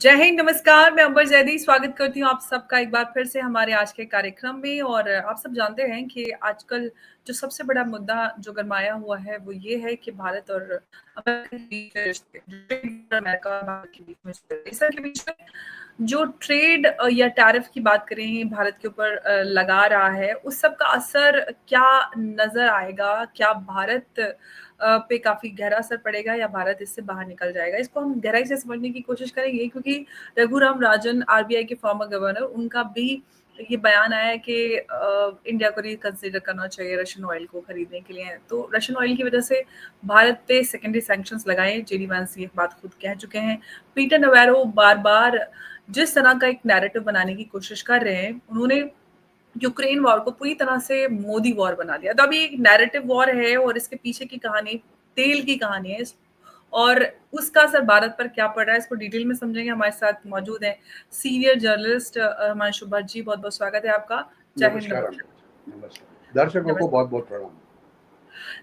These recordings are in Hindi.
जय हिंद, नमस्कार। मैं अंबर जैदी स्वागत करती हूँ आप सबका एक बार फिर से हमारे आज के कार्यक्रम में। और आप सब जानते हैं कि आजकल जो सबसे बड़ा मुद्दा जो गरमाया हुआ है वो ये है कि भारत और अमेरिका के बीच में रिश्ते, अमेरिका और भारत के बीच में रिश्ते, इसके बीच में जो ट्रेड या टैरिफ की बात करें भारत के ऊपर लगा रहा है, उस सब का असर क्या नजर आएगा? क्या भारत पे काफी गहरा असर पड़ेगा या भारत इससे बाहर निकल जाएगा? इसको हम गहराई से समझने की कोशिश करेंगे, क्योंकि रघुराम राजन, आरबीआई के फॉर्मर गवर्नर, उनका भी ये बयान आया है कि इंडिया को रिकंसिडर करना चाहिए रशियन ऑयल को खरीदने के लिए। तो रशियन ऑयल की वजह से भारत पे सेकेंडरी सैंक्शंस लगाए, जेडी वांस ये बात खुद कह चुके हैं। पीटर नवैरो बार बार जिस तरह का एक नैरेटिव बनाने की कोशिश कर रहे हैं, उन्होंने यूक्रेन वॉर को पूरी तरह से मोदी वॉर बना दिया। तो अभी एक नैरेटिव वॉर है और इसके पीछे की कहानी तेल की कहानी है, और उसका असर भारत पर क्या पड़ रहा है इसको डिटेल में समझेंगे। हमारे साथ मौजूद है सीनियर जर्नलिस्ट हिमांशु भट्ट जी। बहुत बहुत स्वागत है आपका। जय हिंद। नमस्कार दर्शकों को बहुत बहुत प्रणाम।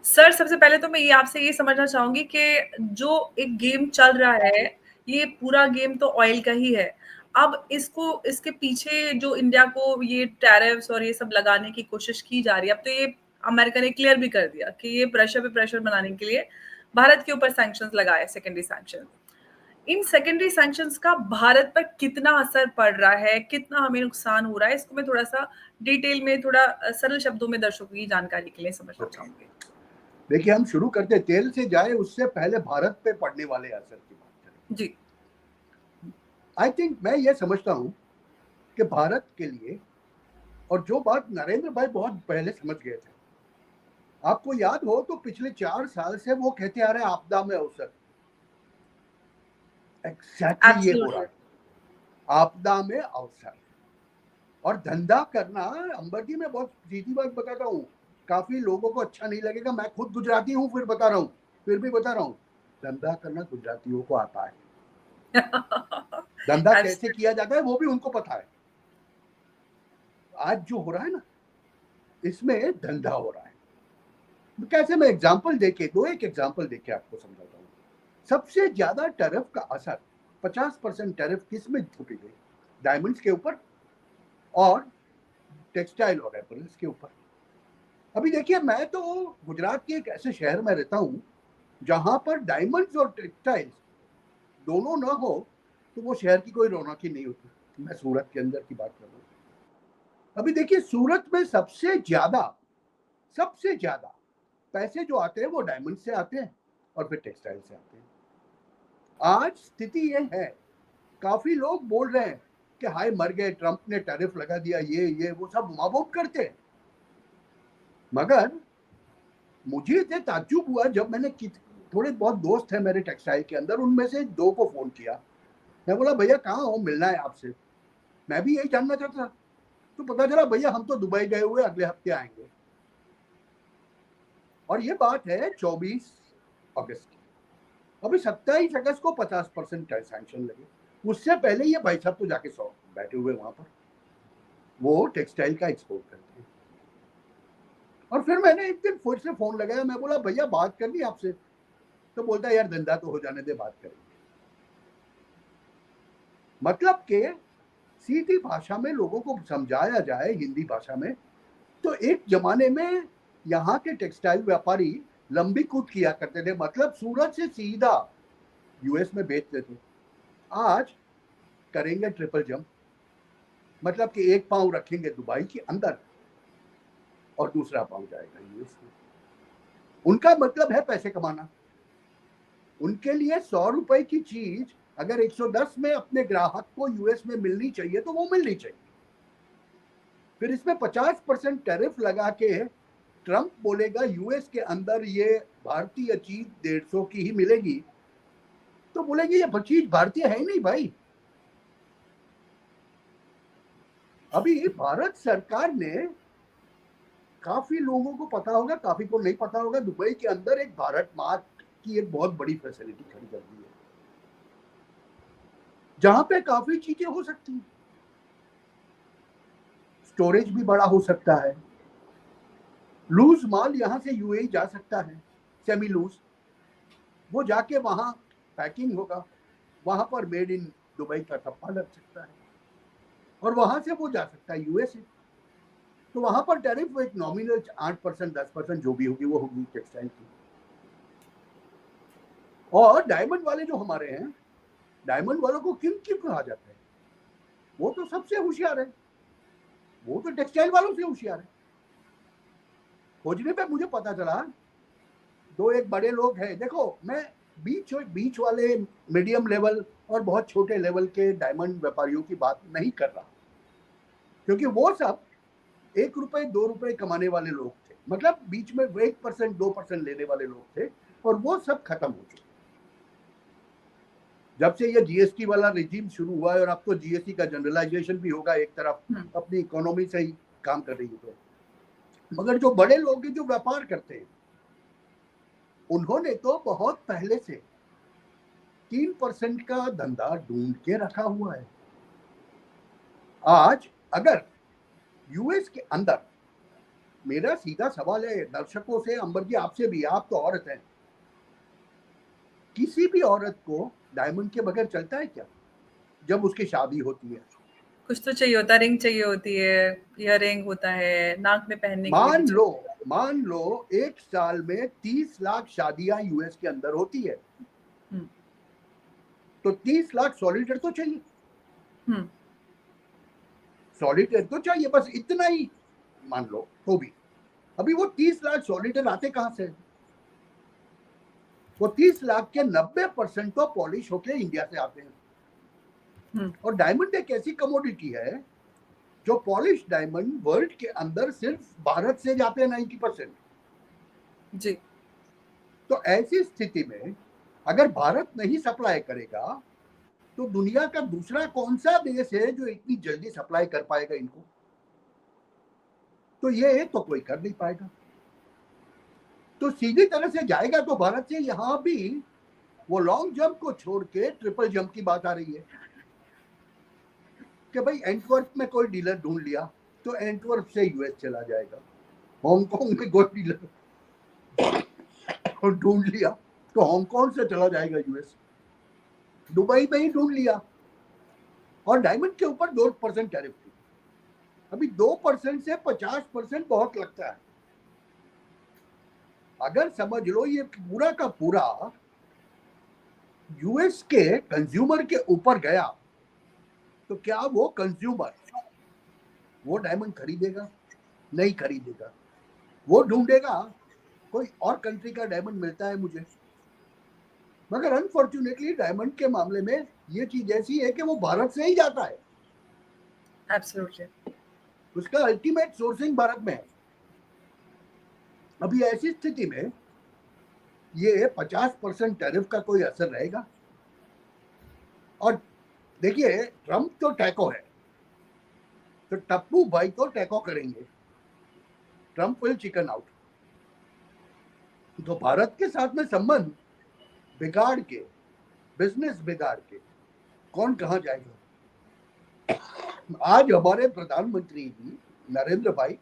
सर, सबसे पहले तो मैं ये आपसे ये समझना चाहूंगी कि जो एक गेम चल रहा है, ये पूरा गेम तो ऑयल का ही है। अब इसके पीछे जो इंडिया को ये टैरिफ्स और ये सब लगाने की कोशिश की जा रही है, अब तो ये अमेरिका ने क्लियर भी कर दिया कि ये प्रेशर पे प्रेशर बनाने के लिए भारत के ऊपर सैंक्शंस लगाए, secondary sanction. In secondary sanctions का भारत पर कितना असर पड़ रहा है, कितना हमें नुकसान हो रहा है, इसको मैं थोड़ा सा डिटेल में, थोड़ा सरल शब्दों में दर्शकों की जानकारी के लिए समझना चाहूंगी। देखिए, हम शुरू करते तेल से जाए उससे पहले भारत पे पड़ने वाले असर की बात करें। जी, आई थिंक मैं ये समझता हूँ कि भारत के लिए, और जो बात नरेंद्र भाई बहुत पहले समझ गए थे, आपको याद हो तो पिछले 4 साल से वो कहते आ रहे हैं आपदा में अवसर। एग्जैक्टली ये हो रहा है, आपदा में अवसर। और धंधा करना, अंबर जी मैं बहुत सीधी बात बताता हूँ, काफी लोगों को अच्छा नहीं लगेगा, मैं खुद गुजराती हूँ, फिर बता रहा हूँ, फिर भी बता रहा हूँ, धंधा करना गुजरातियों को आता है। धंधा कैसे किया जाता है वो भी उनको पता है। आज जो हो रहा है ना, इसमें धंधा हो रहा है। कैसे, मैं एग्जांपल देके एक एग्जांपल देके आपको समझाता हूँ। सबसे ज्यादा टैरिफ का असर 50% टैरिफ किस में थोपी गई? डायमंड्स के ऊपर और टेक्सटाइल और एपरल्स के ऊपर। अभी देखिए, मैं तो गुजरात के एक ऐसे शहर में रहता हूँ जहां पर डायमंड्स और टेक्सटाइल्स दोनों ना हो तो वो शहर की कोई रौनक ही नहीं होती। मैं सूरत के अंदर की बात कर रहा हूँ। अभी देखिए, सूरत में सबसे ज्यादा पैसे जो आते हैं वो डायमंड से आते हैं और फिर टेक्सटाइल से आते हैं। आज स्थिति ये है, काफी लोग बोल रहे हैं कि हाय मर गए, ट्रंप ने टैरिफ लगा दिया, ये वो सब माबूब करते हैं। मगर मुझे इतने ताज्जुब हुआ जब मैंने थोड़े बहुत दोस्त हैं मेरे टेक्सटाइल के अंदर, उनमें से 2 को फोन किया। मैं बोला भैया कहाँ हो, मिलना है आपसे, मैं भी यही जानना चाहता था। तो पता चला भैया हम तो दुबई गए हुए, अगले हफ्ते आएंगे। और ये बात है 24 अगस्त की। अभी 27 अगस्त को 50% सैंक्शन लगे। उससे पहले ये भाई साहब तो जाके 100 बैठे हुए वहां पर, वो टेक्सटाइल का एक्सपोर्ट करते हैं। और फिर मैंने एक दिन फिर से फोन लगाया, मैं बोला भैया बात करनी आपसे। तो बोलता है यार धंधा तो हो जाने दे, बात करेंगे। मतलब के सीधी भाषा में लोगों को समझाया जाए, हिंदी भाषा में, तो एक जमाने में यहाँ के टेक्सटाइल व्यापारी लंबी कूद किया करते थे, मतलब सूरत से सीधा यूएस में बेचते थे। आज करेंगे ट्रिपल जंप, मतलब कि एक पांव रखेंगे दुबई के अंदर और दूसरा पांव जाएगा यूएस में। उनका मतलब है पैसे कमाना। उनके लिए 100 रुपए की चीज अगर 110 में अपने ग्राहक को यूएस में मिलनी चाहिए तो वो मिलनी चाहिए। फिर इसमें 50% टैरिफ लगा के ट्रंप बोलेगा यूएस के अंदर ये भारतीय चीज 150 की ही मिलेगी, तो बोलेंगे ये चीज भारतीय है ही नहीं भाई। अभी भारत सरकार ने, काफी लोगों को पता होगा, काफी को नहीं पता होगा, दुबई के अंदर एक भारत मार्ट की एक बहुत बड़ी फैसिलिटी खड़ी कर दी है, जहां पे काफी चीजें हो सकती हैं। स्टोरेज भी बड़ा हो सकता है, लूज माल यहां से यूएई जा सकता है, सेमी लूज, वो जाके वहां पैकिंग होगा, वहां पर मेड इन दुबई का ठप्पा लग सकता है और वहां से वो जा सकता है यूएसए। तो वहां पर टैरिफ एक नॉमिनल 8% 10% जो भी होगी वो होगी टेक्सटाइल की। और डायमंड वाले जो हमारे हैं, डायमंड वालों को क्यों क्यों कहा जाता है? वो तो सबसे होशियार है, वो तो टेक्सटाइल वालों से होशियार है। खोजने पे मुझे पता चला दो एक बड़े लोग हैं, देखो मैं बीच वाले मीडियम लेवल और बहुत छोटे लेवल के डायमंड व्यापारियों की बात नहीं कर रहा, क्योंकि वो सब 1 रुपए 2 रुपए कमाने वाले लोग थे, मतलब बीच में 1% 2% लेने वाले लोग थे, और वो सब खत्म हो चुके जब से ये जीएसटी वाला रिजीम शुरू हुआ है। और अब तो जीएसटी का जनरलाइजेशन भी होगा एक तरफ, अपनी इकोनॉमी से ही काम कर रही है तो। मगर जो बड़े लोग जो व्यापार करते हैं उन्होंने तो बहुत पहले से 3% का धंधा ढूंढ के रखा हुआ है। आज अगर यूएस के अंदर, मेरा सीधा सवाल है दर्शकों से, अंबर जी आपसे भी, आप तो औरत हैं, किसी भी औरत को डायमंड के बगैर चलता है क्या? जब उसकी शादी होती है कुछ तो चाहिए होता है, रिंग चाहिए होती है, ईयररिंग होता है, नाक में पहनने के लिए भी चाहिए। मान लो एक साल में 30 लाख शादियां यूएस के अंदर होती है, तो 30 लाख सॉलिटर तो चाहिए, सॉलिटर तो चाहिए, बस इतना ही मान लो तो भी। अभी वो 30 लाख सॉलिटर आते कहां से? वो 30 लाख के 90% तो पॉलिश होके इंडिया से आते हैं। और डायमंड एक ऐसी कमोडिटी है जो पॉलिश डायमंड वर्ल्ड के अंदर सिर्फ भारत से जाते हैं 90%। जी। तो ऐसी स्थिति में अगर भारत नहीं सप्लाई करेगा तो दुनिया का दूसरा कौन सा देश है जो इतनी जल्दी सप्लाई कर पाएगा इनको? तो ये तो कोई कर नहीं पाएगा। तो सीधी तरह से जाएगा तो भारत से यहां भी वो लॉन्ग जंप को छोड़ के ट्रिपल जंप की बात आ रही है कि भाई एंटवर्प में कोई डीलर ढूंढ लिया तो एंटवर्प से यूएस चला जाएगा, हांगकांग में कोई डीलर ढूंढ लिया तो हांगकांग से चला जाएगा यूएस, दुबई में ही ढूंढ लिया। और डायमंड के ऊपर 2% टैरिफ थी। अभी 2% से 50% बहुत लगता है। अगर समझ लो ये पूरा का पूरा यूएस के कंज्यूमर के ऊपर गया तो क्या वो कंज्यूमर वो डायमंड खरीदेगा? नहीं खरीदेगा। वो ढूंढेगा कोई और कंट्री का डायमंड मिलता है मुझे। मगर अनफॉर्चुनेटली डायमंड के मामले में ये चीज ऐसी है कि वो भारत से ही जाता है। एब्सोल्युटली। उसका अल्टीमेट सोर्सिंग भारत में है। अभी ऐसी स्थिति में ये 50% टैरिफ का कोई असर रहेगा? और देखिए ट्रम्प तो टैको है, तो टप्पू भाई तो टैको करेंगे, ट्रम्प विल चिकन आउट। तो भारत के साथ में संबंध बिगाड़ के, बिजनेस बिगाड़ के कौन कहां जाएगा? आज हमारे प्रधानमंत्री जी नरेंद्र भाई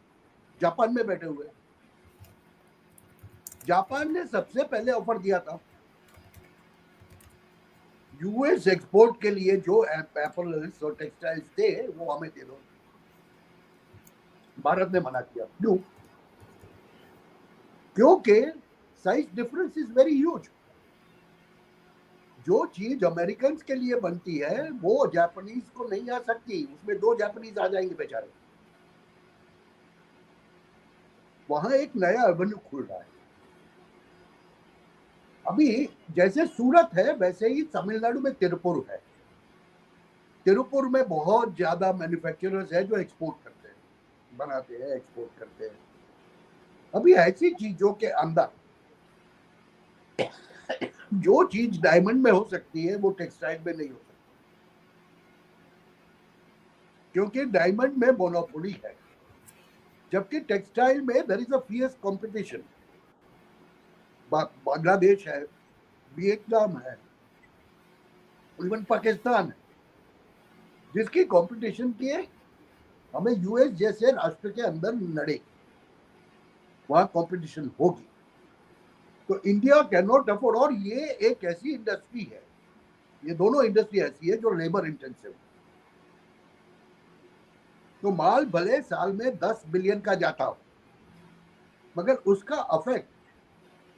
जापान में बैठे हुए। जापान ने सबसे पहले ऑफर दिया था यूएस एक्सपोर्ट के लिए जो एपल्स और टेक्सटाइल्स थे वो हमें दे दो। भारत ने मना किया। क्यों? क्योंकि size difference is very huge. जो चीज अमेरिकन के लिए बनती है वो जापानीज को नहीं आ सकती, उसमें 2 जापानीज आ जाएंगे बेचारे। वहां एक नया एवेन्यू खुल रहा है। अभी जैसे सूरत है वैसे ही तमिलनाडु में तिरुपुर है। तिरुपुर में बहुत ज्यादा मैन्युफैक्चरर्स है जो एक्सपोर्ट करते हैं, बनाते हैं, एक्सपोर्ट करते हैं। अभी ऐसी चीजों के अंदर जो चीज डायमंड में हो सकती है वो टेक्सटाइल में नहीं हो सकती, क्योंकि डायमंड में मोनोपोली है, जबकि टेक्सटाइल में there is a fierce competition. Bangladesh है, वियतनाम है, इवन पाकिस्तान है, जिसकी कंपटीशन की हमें यूएस जैसे राष्ट्र के अंदर लड़े, वहां कंपटीशन होगी। तो इंडिया कैन नॉट अफोर्ड। और ये एक ऐसी इंडस्ट्री है ये दोनों इंडस्ट्री ऐसी है जो लेबर इंटेंसिव। तो माल भले साल में 10 बिलियन का जाता हो, मगर उसका अफेक्ट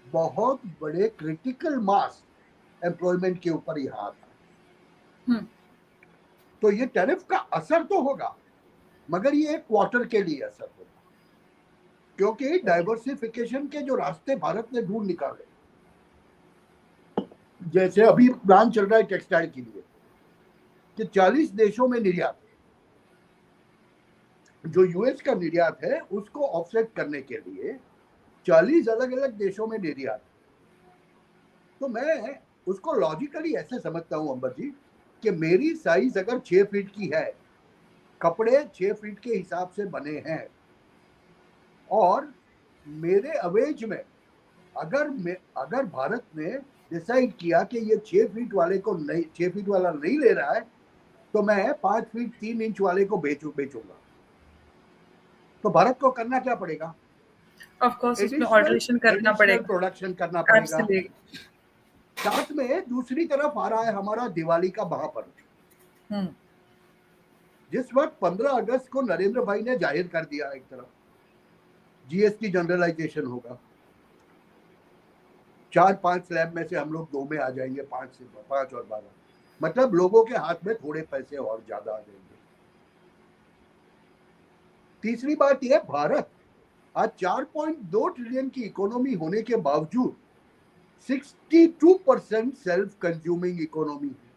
बहुत बड़े क्रिटिकल मास एम्प्लॉयमेंट के ऊपर ही आता है। तो ये टैरिफ का असर तो होगा, मगर ये एक क्वार्टर के लिए असर होगा, क्योंकि डाइवर्सिफिकेशन के जो रास्ते भारत ने ढूंढ निकाले, जैसे अभी प्लान चल रहा है टेक्सटाइल के लिए कि 40 देशों में निर्यात, जो यूएस का निर्यात है उसको ऑफसेट करने के लिए 40 अलग अलग देशों में निर्यात। तो मैं उसको लॉजिकली ऐसे समझता हूं अंबर जी कि मेरी साइज अगर 6 फीट की है, कपड़े 6 फीट के हिसाब से बने हैं, और मेरे अवेज में अगर भारत ने डिसाइड किया कि ये 6 फीट वाले को नहीं, 6 फीट वाला नहीं ले रहा है, तो मैं 5 फीट 3 इंच वाले को बेचूंगा। तो भारत को करना क्या पड़ेगा? ऑफ कोर्स उसमें ऑल्टरेशन करना पड़ेगा, प्रोडक्शन करना पड़ेगा। एब्सोल्युटली। साथ में दूसरी तरफ आ रहा है हमारा दिवाली का महापर्व, जिस वक्त 15 अगस्त को नरेंद्र भाई ने जाहिर कर दिया एक तरफ जीएसटी जनरलाइजेशन होगा, 4-5 स्लैब में से हम लोग 2 में आ जाएंगे, 5 और 12, मतलब लोगों के हाथ में थोड़े पैसे और ज्यादा आ जाएंगे। तीसरी बात यह, भारत आज 4.2 ट्रिलियन की इकोनॉमी होने के बावजूद 62% सेल्फ कंज्यूमिंग इकोनॉमी है।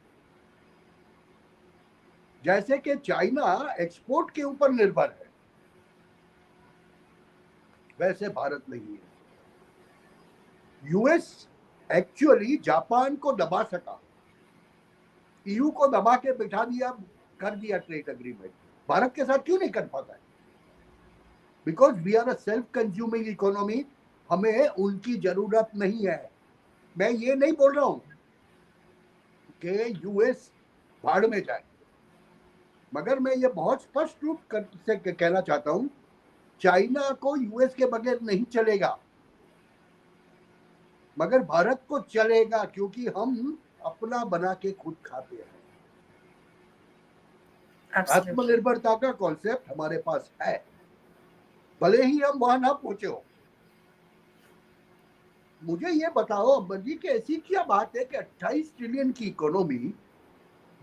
जैसे कि चाइना एक्सपोर्ट के ऊपर निर्भर है, वैसे भारत नहीं है। यूएस एक्चुअली जापान को दबा सका, ईयू को दबा के बिठा दिया, कर दिया ट्रेड एग्रीमेंट, भारत के साथ क्यों नहीं कर पाता है? Because we are a self consuming economy, हमें उनकी जरूरत नहीं है। मैं ये नहीं बोल रहा हूं कि यूएस भाड़ में जाए, मगर मैं ये बहुत स्पष्ट रूप से कहना चाहता हूं, चाइना को यूएस के बगैर नहीं चलेगा, मगर भारत को चलेगा, क्योंकि हम अपना बना के खुद खाते हैं। आत्मनिर्भरता का कॉन्सेप्ट हमारे पास है, भले ही हम वहां ना पहुंचे हो। मुझे ये बताओ अब्बर जी कि ऐसी क्या बात है कि 28 ट्रिलियन की इकोनॉमी,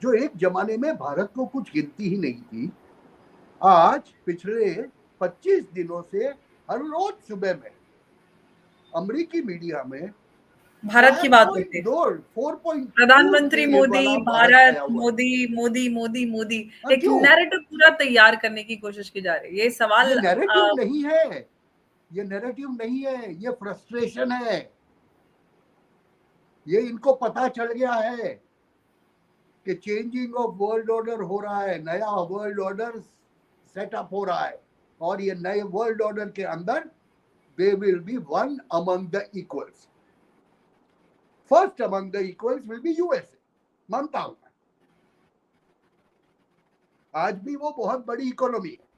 जो एक जमाने में भारत को कुछ गिनती ही नहीं थी, आज पिछले 25 दिनों से हर रोज सुबह में अमेरिकी मीडिया में भारत की बात होती है, 4.2 प्रधानमंत्री मोदी, भारत, हुआ। मोदी मोदी मोदी मोदी, एक क्यों? नैरेटिव पूरा तैयार करने की कोशिश की जा रही है। ये सवाल ये नैरेटिव नहीं है, ये नैरेटिव नहीं है, ये फ्रस्ट्रेशन है। ये इनको पता चल गया है कि चेंजिंग ऑफ वर्ल्ड ऑर्डर हो रहा है, नया वर्ल्ड ऑर्डर सेटअप हो रहा है, और ये नए वर्ल्ड ऑर्डर के अंदर they will be one among the equals. First among the equals will be USA, मानता हूं मैं। आज भी वो बहुत बड़ी इकोनॉमी है,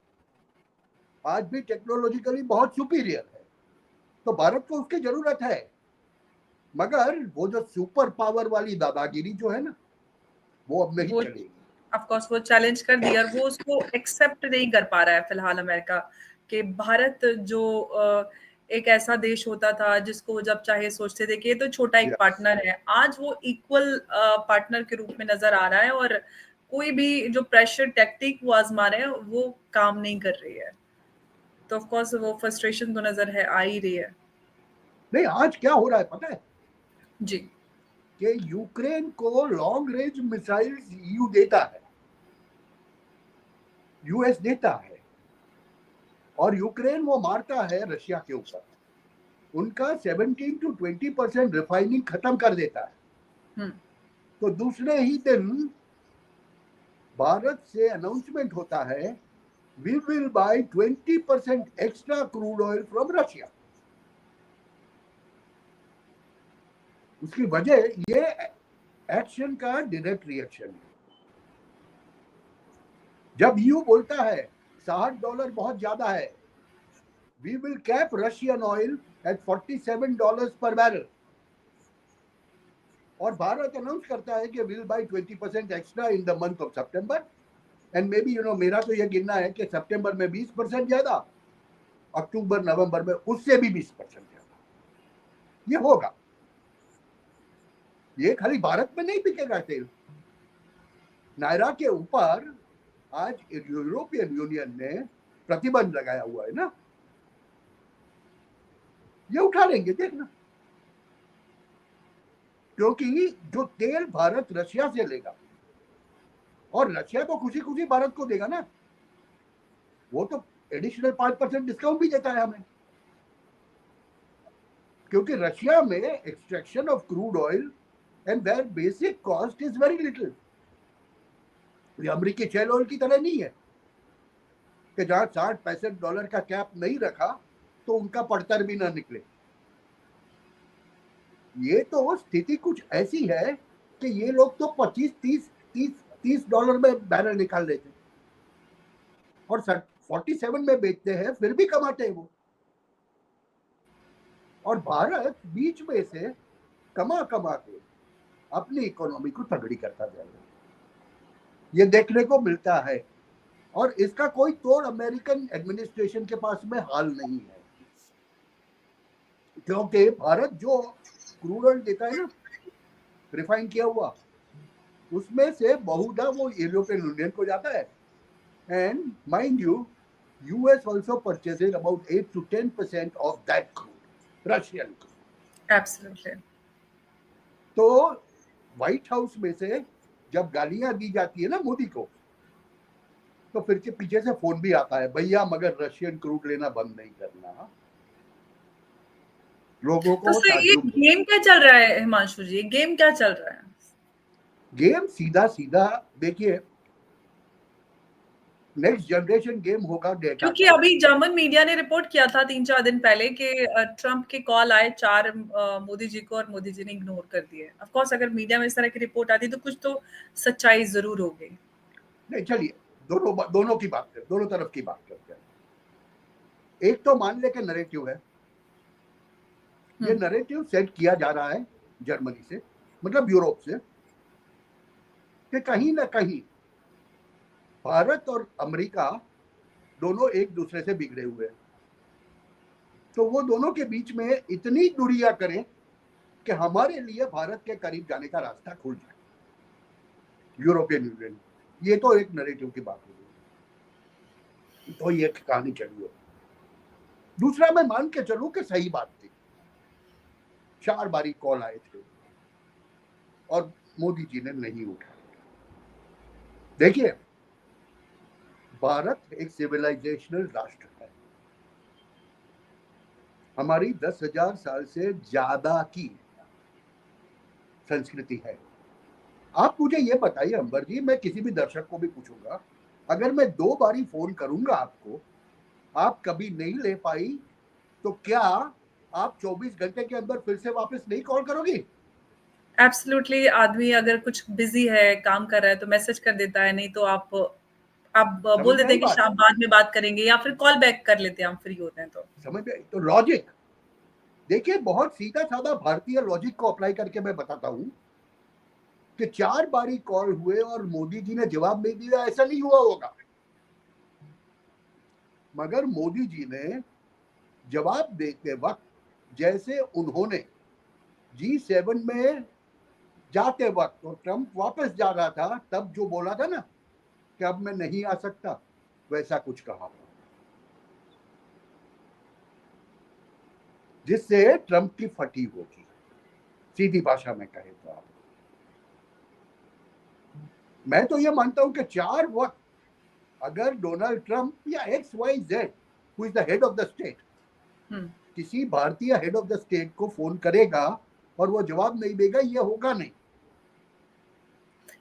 आज भी टेक्नोलॉजिकली बहुत सुपीरियर है, तो भारत को उसकी जरूरत है, मगर वो जो सुपर पावर वाली दादागिरी जो है ना, वो अब नहीं चलेगी। ऑफ कोर्स वो चैलेंज कर दिया, और वो उसको एक्सेप्ट नहीं कर पा रहा है फिलहाल अमेरिका, कि भारत जो एक ऐसा देश होता था जिसको जब चाहे सोचते थे कि ये तो छोटा एक पार्टनर है, आज वो इक्वल पार्टनर के रूप में नजर आ रहा है, और कोई भी जो प्रेशर टैक्टिक वो आजमा रहे हैं वो काम नहीं कर रही है। तो ऑफ कोर्स वो फ्रस्ट्रेशन तो नजर है, आ ही रही है। नहीं, आज क्या हो रहा है पता है जी, कि यूक्रेन को लॉन्ग रेंज मिसाइल्स ईयू देता है, यूएस देता है, और यूक्रेन वो मारता है रशिया के ऊपर, उनका 17 to 20% रिफाइनिंग खत्म कर देता है। तो दूसरे ही दिन भारत से अनाउंसमेंट होता है, we will buy 20% extra crude oil from Russia. उसकी वजह ये एक्शन का डायरेक्ट रिएक्शन है। जब यू बोलता है $60 बहुत ज्यादा है, we will cap Russian oil at $47 per barrel, और भारत अनाउंस करता है कि will buy 20% extra in the month of सितंबर, एंड मे बी मेरा तो ये गिनना है कि सितंबर में 20% ज्यादा, अक्टूबर नवंबर में उससे भी 20% ज्यादा ये होगा। ये खाली भारत में नहीं बिकेगा तेल, नायरा के ऊपर आज यूरोपियन यूनियन ने प्रतिबंध लगाया हुआ है ना, ये उठा लेंगे देखना, क्योंकि जो तेल भारत रशिया से लेगा, और रशिया तो खुशी खुशी भारत को देगा ना, वो तो एडिशनल 5% डिस्काउंट भी देता है हमें, क्योंकि रशिया में extraction of crude oil and their basic cost is very little. ये अमेरिकी शेल ऑयल की तरह नहीं है कि जहां $60-65 का कैप नहीं रखा तो उनका पड़तर भी ना निकले। ये तो स्थिति कुछ ऐसी है कि ये लोग तो 25-30 डॉलर में बैरल निकाल लेते और 47 में बेचते हैं, फिर भी कमाते हैं वो। और भारत बीच में से कमा कमा के अपनी इकोनॉमी को तगड़ी करता जा रहा है, ये देखने को मिलता है। और इसका कोई तोड़ अमेरिकन एडमिनिस्ट्रेशन के पास में हाल नहीं है, क्योंकि भारत जो क्रूड ऑयल देता है ना, रिफाइन किया हुआ, उसमें से बहुधा वो यूरोपियन यूनियन को जाता है। And mind you, US also purchases about 8 to 10% of that crude, Russian crude. Absolutely. तो व्हाइट हाउस में से जब गालियां दी जाती है ना मोदी को, तो फिर के पीछे से फोन भी आता है, भैया मगर रशियन क्रूड लेना बंद नहीं करना। लोगों को तो ये गेम क्या चल रहा है हिमांशु जी, गेम क्या चल रहा है? गेम सीधा सीधा देखिए, नेक्स्ट जनरेशन गेम होगा डेटा, क्योंकि अभी जर्मन मीडिया ने रिपोर्ट किया था 3-4 दिन पहले कि ट्रंप के कॉल आए 4 मोदी जी को और मोदी जी ने इग्नोर कर दिए। ऑफ कोर्स अगर मीडिया में इस तरह की रिपोर्ट आती तो कुछ तो सच्चाई जरूर होगी। नहीं, चलिए दोनों की बात करें, दोनों तरफ की बात करते हैं। एक तो मान ले के नरेटिव है, ये नरेटिव सेट किया जा रहा है जर्मनी से, मतलब यूरोप से, कि कहीं ना कहीं भारत और अमेरिका दोनों एक दूसरे से बिगड़े हुए हैं, तो वो दोनों के बीच में इतनी दूरियां करें कि हमारे लिए भारत के करीब जाने का रास्ता खुल जाए यूरोपियन यूनियन। ये तो एक नरेटिव की बात होगी, तो ये कहानी चली हो। दूसरा, मैं मान के चलूं कि सही बात थी, 4 बारी कॉल आए थे और मोदी जी ने नहीं उठाया। देखिए, भारत एक सिविलाइजेशनल राष्ट्र है, हमारी 10,000 साल से ज्यादा की संस्कृति है। आप मुझे ये बताइए अंबर जी, मैं किसी भी दर्शक को भी पूछूंगा, अगर मैं 2 बारी फोन करूंगा आपको, आप कभी नहीं ले पाई, तो क्या आप 24 घंटे के अंदर फिर से वापस नहीं कॉल करोगी? एब्सोल्युटली, आदमी अगर कुछ बिजी है, काम कर रहा है तो मैसेज कर देता है, नहीं तो आप बोल समझ में देते आई हैं कि बात? शाम बाद में बात करेंगे या फिर कॉल बैक कर लेते हैं, हम फ्री होते हैं तो। समझ में? तो लॉजिक देखिए, बहुत सीधा साधा भारतीय लॉजिक को अप्लाई करके मैं बताता हूं कि 4 बारी कॉल हुए और मोदी जी ने जवाब नहीं दिया, ऐसा नहीं हुआ होगा, मगर मोदी जी ने जवाब देते वक्त, जैसे उन्होंने G7 में जाते वक्त और ट्रंप वापस जा रहा था तब जो बोला था ना कि अब मैं नहीं आ सकता, वैसा कुछ कहा, जिससे ट्रंप की फटी होगी, सीधी भाषा में कहे तो। आप, मैं तो ये मानता हूं कि 4 वक्त अगर डोनाल्ड ट्रंप या XYZ who is the head of the state किसी भारतीय हेड ऑफ द स्टेट को फोन करेगा और वो जवाब नहीं देगा, ये होगा नहीं।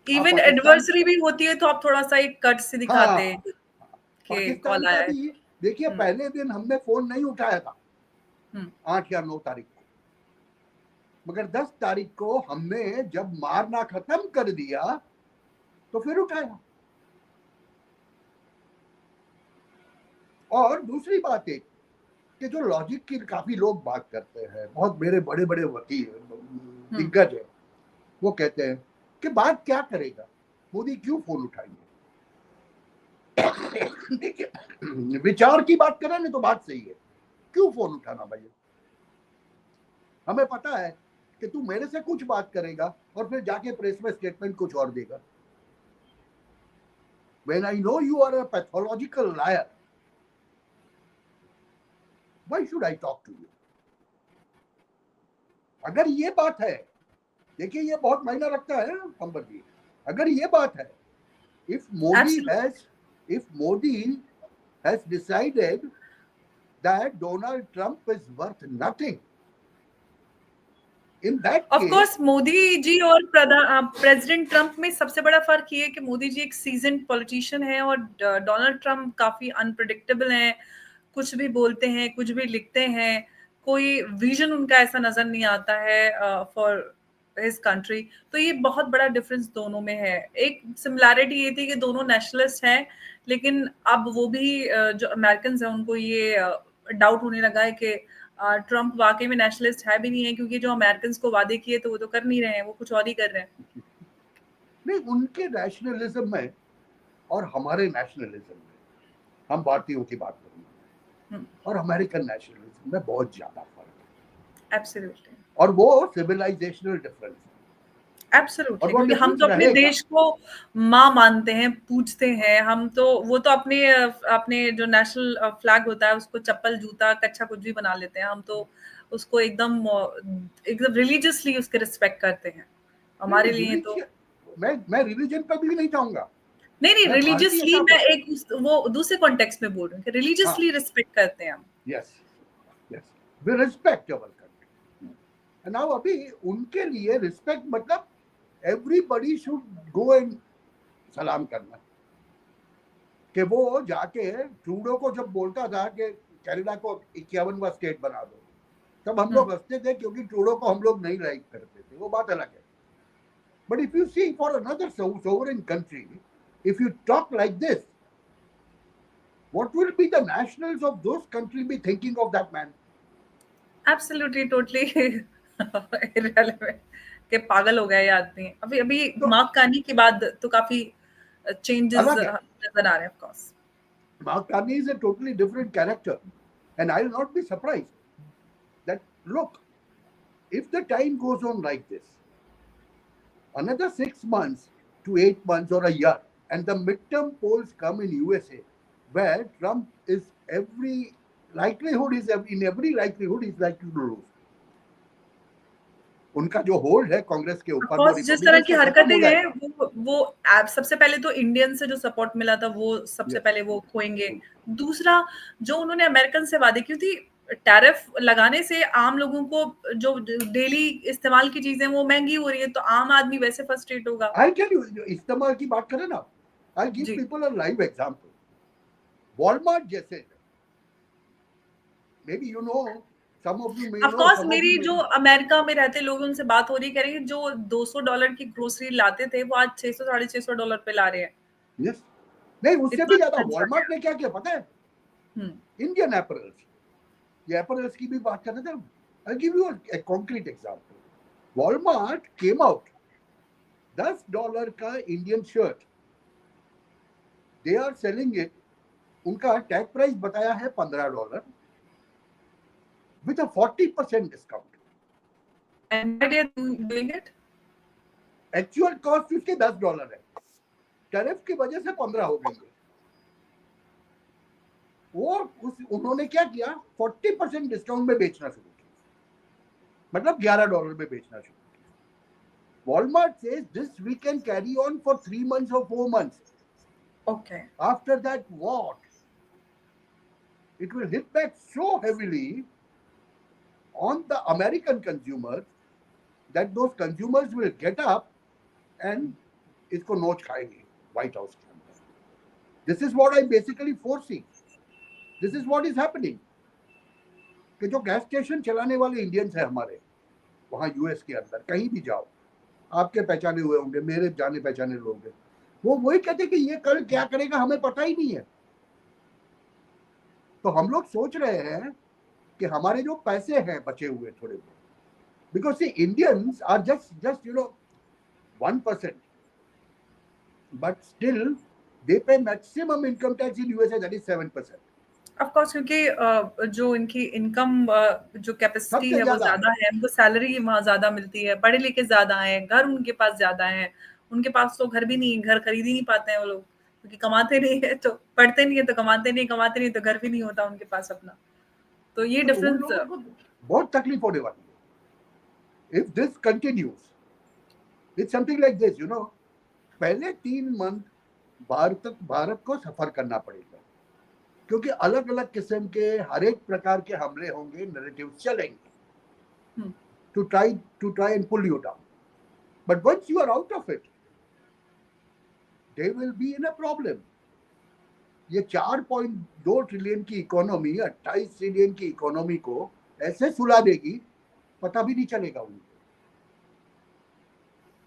इवन एडवर्सरी भी होती है तो आप थोड़ा सा एक कट से दिखाते हैं कि पाकिस्तान कॉल का आया है। भी देखिए, पहले दिन हमने फोन नहीं उठाया था 8 या 9 तारीख को, मगर 10 तारीख को हमने जब मारना खत्म कर दिया तो फिर उठाया। और दूसरी बात एक कि जो लॉजिक की काफी लोग बात करते हैं, बहुत मेरे बड़े बड़े वकील दिग्गज है, वो कहते हैं कि बात क्या करेगा, मोदी क्यों फोन उठाएंगे। देखिए, विचार की बात करें ना तो बात सही है, क्यों फोन उठाना भैया। हमें पता है कि तू मेरे से कुछ बात करेगा और फिर जाके प्रेस में स्टेटमेंट कुछ और देगा। When I know you are a pathological liar, why should I talk to you? अगर ये बात है, देखिए ये बहुत मायना रखता है अंबर जी, अगर ये बात है, if Modi has decided that Donald Trump is worth nothing, in that of case, course Modi ji और प्रेसिडेंट ट्रम्प में सबसे बड़ा फर्क ये है कि मोदी जी एक सीजन्ड पॉलिटिशियन है और डोनाल्ड ट्रम्प काफी अनप्रिडिक्टेबल हैं, कुछ भी बोलते हैं, कुछ भी लिखते हैं, कोई विजन उनका ऐसा नजर नहीं आता है फॉर हिज कंट्री। तो ये बहुत बड़ा डिफरेंस दोनों में है। एक सिमिलैरिटी ये थी कि दोनों नेशनलिस्ट हैं, लेकिन अब वो भी जो अमेरिकन हैं उनको ये डाउट होने लगा है कि ट्रम्प वाकई में नेशनलिस्ट है भी नहीं है, क्योंकि जो अमेरिकन को वादे किए तो वो तो कर नहीं रहे हैं, वो कुछ और ही कर रहे हैं। नहीं, उनके नेशनलिज्म में और हमारे नेशनलिज्म में, हम भारतीयों की बात करूंगा, और अमेरिकन नेशनलिज्म में बहुत ज्यादा फर्क है। एब्सोल्युटली। और वो सिविलाइजेशनल डिफरेंस है। एब्सोल्युटली, क्योंकि हम तो अपने देश को माँ मानते हैं, पूजते हैं। हम तो वो तो अपने अपने जो नेशनल फ्लैग होता है उसको चप्पल, जूता, कच्छा कुछ भी बना लेते हैं। हम तो उसको एकदम एकदम रिलीजियसली उसके रिस्पेक्ट करते हैं। हमारे लिए तो मैं रिलीजन पर भी नहीं चाहूंगा। नहीं, रिलीजियसली मैं एक वो दूसरे कॉन्टेक्स्ट में बोल रही हूँ कि रिलीजियसली रिस्पेक्ट करते हैं हम। Yes, we respect our country. Now अभी उनके लिए रिस्पेक्ट मतलब एवरीबडी शुड गो एंड सलाम करना। कि वो जाके ट्रूडो को जब बोलता था कि कनाडा को 51वां स्टेट बना दो, तब हम लोग हंसते थे क्योंकि ट्रूडो को हम लोग नहीं लाइक करते थे, वो बात अलग है। But if you see for another sovereign country, if you talk like this, what will be the nationals of those countries be thinking of that man? Absolutely, totally irrelevant कि पागल हो गया ये आदमी। अभी तो मार्क कार्नी के बाद तो काफी चेंजेस अलग है। नजर आ रहे हैं। Of course Mark Carney is a totally different character, and I will not be surprised that, look, if the time goes on like this, another 6 months to 8 months or a year, and the midterm polls come in USA, where Trump is in every likelihood is likely to lose. उनका जो होल्ड है कांग्रेस के ऊपर, वो जिस तरह की हरकतें हैं वो सबसे पहले तो इंडियन से जो सपोर्ट मिला था वो सबसे पहले वो खोएंगे। दूसरा, जो उन्होंने अमेरिकन से वादे की थी, टैरिफ लगाने से आम लोगों को जो डेली इस्तेमाल की चीजें वो महंगी हो रही है, तो आम आदमी वैसे फ्रस्ट्रेट होगा। आई टेल यू, इस्तेमाल की बात करें ना, I give people a live example. Walmart जैसे, maybe you know, of course मेरी जो अमेरिका में रहते लोग उनसे बात हो रही, कह रही है जो $200 की ग्रोसरी लाते थे वो आज $600 $650 पे ला रहे हैं। यस, नहीं उससे भी ज्यादा वॉलमार्ट ने क्या किया पता है? इंडियन एपरल्स, ये एपरल्स की भी बात कर रहे थे। I give you a concrete example. Walmart came out, $10 का Indian shirt, they are selling it, उनका टैग प्राइस बताया है $15 with a 40% discount. And why they are doing it? Actual cost उसके $10 है, टैरिफ की वजह से 15 हो गई है। वो उन्होंने क्या किया, 40% डिस्काउंट में बेचना शुरू किया, मतलब $11 में बेचना शुरू किया। Walmart says this we can carry on for 3 months or 4 months. Okay. After that, what? It will hit back so heavily on the American consumers that those consumers will get up and इसको नोच खाएंगे व्हाइट हाउस के अंदर। This is what I basically foresee. This is what is happening. कि जो गैस स्टेशन चलाने वाले इंडियंस हैं हमारे वहाँ यूएस के अंदर, कहीं भी जाओ, आपके पहचाने हुए होंगे, मेरे जाने पहचाने लोग हैं, वो वही कहते कि ये कल क्या करेगा हमें पता ही नहीं है। तो हम लोग सोच रहे हैं कि हमारे जो पैसे हैं बचे हुए थोड़े बहुत, because see Indians are just you know 1%, but still they pay maximum income tax in USA, that is 7%. Of course, क्योंकि जो इनकी इनकम जो कैपेसिटी सबसे है वो ज्यादा है। ज्यादा है, उनको सैलरी वहाँ ज्यादा मिलती है, पढ़े लिखे ज्यादा हैं, घर उनके पास ज्यादा है। उनके पास तो घर भी नहीं, घर खरीद ही नहीं पाते हैं वो लोग, क्योंकि कमाते नहीं है, तो पढ़ते नहीं है तो कमाते नहीं, कमाते नहीं तो घर भी नहीं होता उनके पास अपना। तो ये तो उन डिफरेंस। लोगों को बहुत तकलीफ होने वाली है if this continues. It's something like this, you know. पहले 3 मंथ भारत को सफर करना पड़ेगा, क्योंकि अलग अलग किस्म के हर एक प्रकार के हमले होंगे, नैरेटिव चलेंगे to try and pull you down. But once you are out of it, they will be in a problem. ये 4.2 ट्रिलियन की इकोनॉमी 28 ट्रिलियन की इकोनॉमी को ऐसे सुला देगी, पता भी नहीं चलेगा उनको,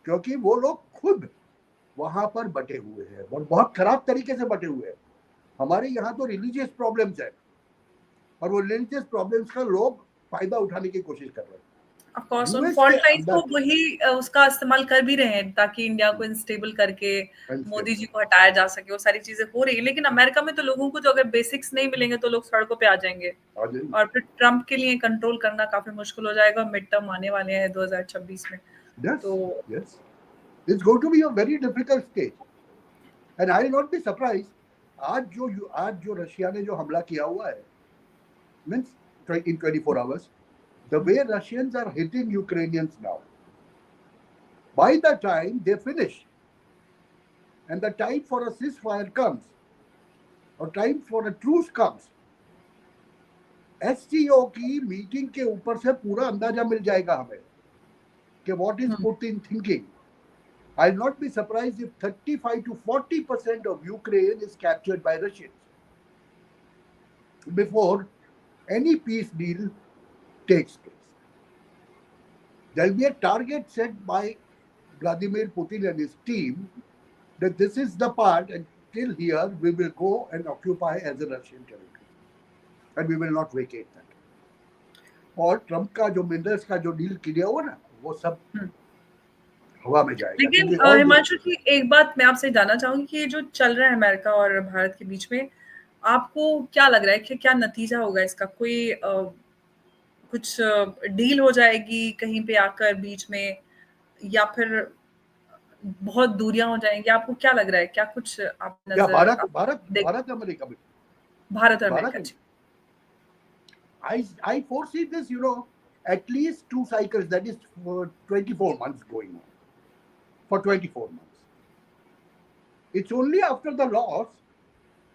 क्योंकि वो लोग खुद वहां पर बटे हुए हैं और बहुत खराब तरीके से बटे हुए हैं। हमारे यहाँ तो रिलीजियस प्रॉब्लम्स है, और वो रिलीजियस प्रॉब्लम्स का लोग फायदा उठाने की कोशिश कर रहे हैं। ऑफ कोर्स उन यूएस फॉल्ट के लाइंस को अंदर वही उसका इस्तेमाल कर भी रहे हैं, ताकि इंडिया को इंस्टेबल करके मोदी जी को हटाया जा सके। वो सारी चीजें हो रही है, लेकिन अमेरिका में तो लोगों को जो अगर बेसिक्स नहीं मिलेंगे तो लोग सड़कों पे आ जाएंगे, और फिर ट्रम्प के लिए कंट्रोल करना काफी मुश्किल हो जाएगा। मिड टर्म आने वाले हैं 2026 में। तो yes, it's going to be a very difficult stage, and I will not be surprised. आज जो रशिया ने जो हमला किया हुआ है, means in 24 hours, the way Russians are hitting Ukrainians now, by the time they finish and the time for a ceasefire comes, or time for a truce comes, SCO की मीटिंग के ऊपर से पूरा अंदाजा मिल जाएगा हमें कि what is Putin thinking. I'll not be surprised if 35 to 40% of Ukraine is captured by Russians before any peace deal takes place. There will be a target set by Vladimir Putin and his team that this is the part, and till here we will go and occupy as a Russian territory, and we will not vacate that. और ट्रम्प का जो मिनरल्स का जो डील किया हुआ ना, वो सब हवा में जाएगा। लेकिन हिमांशु जी, एक बात मैं आपसे जानना चाहूंगी कि ये जो चल रहा है अमेरिका और भारत के बीच में, आपको क्या लग रहा है कि क्या नतीजा होगा इसका? कोई कुछ डील हो जाएगी कहीं पे आकर बीच में, या फिर बहुत दूरियां हो जाएंगी? आपको क्या लग रहा है? क्या कुछ आप नजर भारत अमेरिका में, भारत और America? I foresee this, you know, at least 2 cycles, that is for 24 months going on. For 24 months. It's only after the loss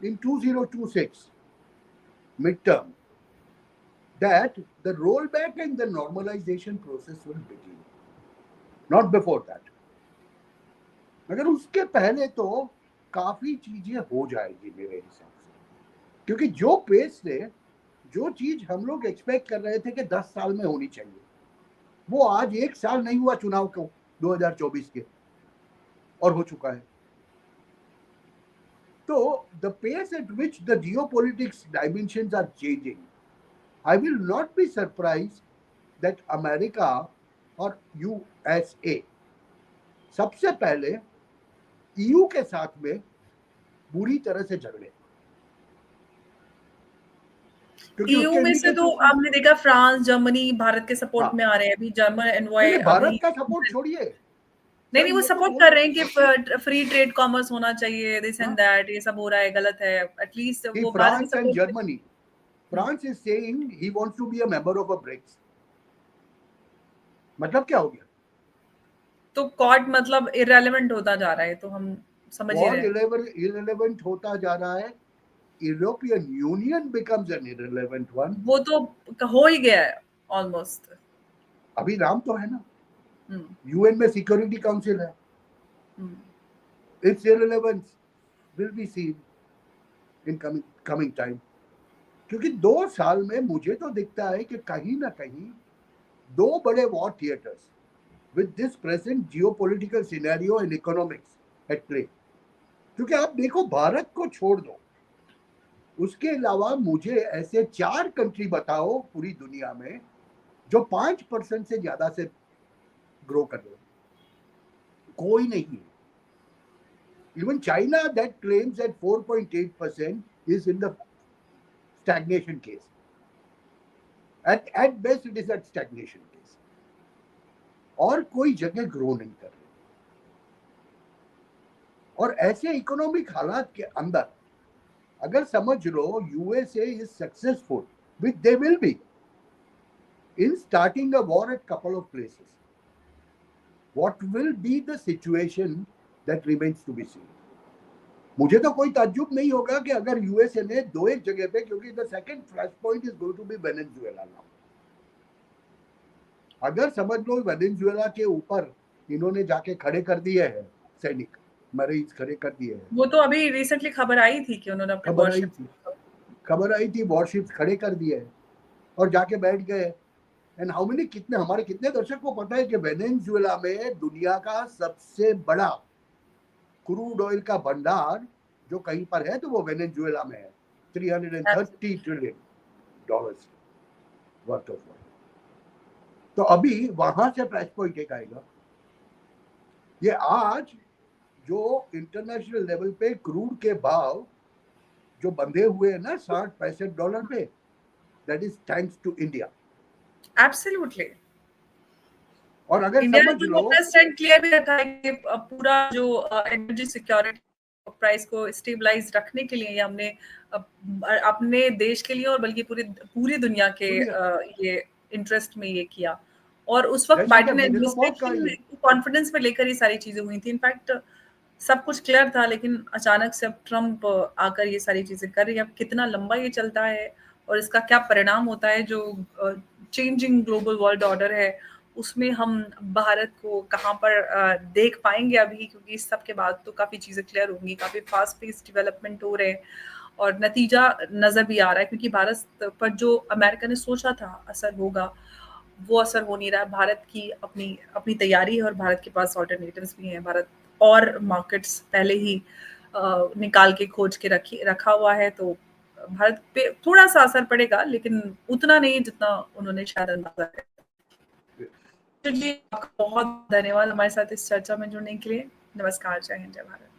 in 2026 midterm that the rollback and the normalization process will begin. Not before that. मगर उसके पहले तो काफी चीजें हो जाएगी मेरे हिसाब से, क्योंकि जो पेस से जो चीज हम लोग एक्सपेक्ट कर रहे थे कि 10 साल में होनी चाहिए, वो आज 1 साल नहीं हुआ चुनाव को 2024 के, और हो चुका है। तो the pace at which the geopolitics dimensions are changing, I will not be surprised that America और USA सबसे पहले EU के साथ में बुरी तरह से झगड़े। EU में से तो आपने देखा फ्रांस, जर्मनी भारत के सपोर्ट में आ रहे हैं। अभी जर्मन एनवॉय, भारत का सपोर्ट छोड़िए, नहीं वो सपोर्ट कर रहे हैं कि फ्री ट्रेड कॉमर्स होना चाहिए, दिस एंड दैट, ये सब हो रहा है, गलत है। एटलीस्ट वो France and Germany, France is saying he wants to be a member of a BRICS. मतलब क्या हो गया? तो कॉड मतलब इररिलेवेंट होता जा रहा है, तो हम समझ ही रहे हैं। इररिलेवेंट होता जा रहा है। European union becomes N irrelevant one. वो तो हो ही गया है ऑलमोस्ट। अभी नाम तो है ना, यूएन में सिक्योरिटी काउंसिल है। It's इररिलेवेंस will be seen in coming time, क्योंकि 2 साल में मुझे तो दिखता है कि कहीं ना कहीं 2 बड़े war theatres with this present geopolitical scenario and economics at play. क्योंकि आप देखो, भारत को छोड़ दो, उसके अलावा मुझे ऐसे 4 कंट्री बताओ पूरी दुनिया में जो 5% से ज्यादा से ग्रो कर रहे हो। कोई नहीं है. Even China that claims that 4.8% is in the stagnation case. At best it is at stagnation case. और कोई जगह ग्रो नहीं कर रही. और ऐसे इकोनॉमिक हालात के अंदर अगर समझ लो USA is successful, which they will be, in starting a war at couple of places, what will be the situation that remains to be seen. मुझे तो कोई ताज्जुब नहीं होगा कि अगर यूएसए ने दो एक जगह पे, क्योंकि the second flash point is going to be Venezuela now. अगर समझ लो वेनेजुएला के ऊपर इन्होंने जाके खड़े कर दिए हैं सैनिक, मरीज खड़े कर दिए हैं. वो तो अभी रिसेंटली खबर आई थी कि उन्होंने अपने खबर आई थी वॉरशिप्स खड़े कर दिए हैं और जाके बैठ गए. एंड हाउ मेनी, कितने हमारे कितने दर्शक को पता है कि वेनेजुएला में दुनिया का सबसे बड़ा क्रूड ऑयल का भंडार जो कहीं पर है तो वो वेनेजुएला में है. $330 ट्रिलियन वर्थ ऑफ ऑयल. तो अभी वहां से फ्लैश पॉइंट एक आएगा. ये आज जो इंटरनेशनल लेवल पे क्रूड के भाव जो बंधे हुए हैं ना $60-65 पे, that is thanks to India. Absolutely. और अगर इंडिया समझ ने लो प्रेसिडेंट क्लियर भी रखा है कि पूरा जो एनर्जी सिक्योरिटी प्राइस को स्टेबलाइज रखने के लिए हमने अपने देश के लिए और बल्कि पूरी दुनिया के ये इंटरेस्ट में ये किया. और उस वक्त बाइडेन एडमिनिस्ट्रेशन कॉन्फिडेंस में लेकर ये सारी चीजें हुई थी. इनफैक्ट सब कुछ क्लियर था, लेकिन अचानक से अब ट्रम्प आकर ये सारी चीजें कर रही है. अब कितना लंबा ये चलता है और इसका क्या परिणाम होता है, जो चेंजिंग ग्लोबल वर्ल्ड ऑर्डर है उसमें हम भारत को कहाँ पर देख पाएंगे अभी, क्योंकि इस सब के बाद तो काफी चीजें क्लियर होंगी. काफी फास्ट पेस डेवलपमेंट हो रहे हैं और नतीजा नजर भी आ रहा है, क्योंकि भारत पर जो अमेरिका ने सोचा था असर होगा वो असर हो नहीं रहा है. भारत की अपनी तैयारी है और भारत के पास ऑल्टरनेटिव्स भी हैं. भारत और मार्केट्स पहले ही निकाल के खोज के रखा हुआ है. तो भारत पे थोड़ा सा असर पड़ेगा, लेकिन उतना नहीं जितना उन्होंने शायद अंदाजा किया. चलिए, आपका बहुत धन्यवाद हमारे साथ इस चर्चा में जुड़ने के लिए. नमस्कार, जय हिंद, जय भारत.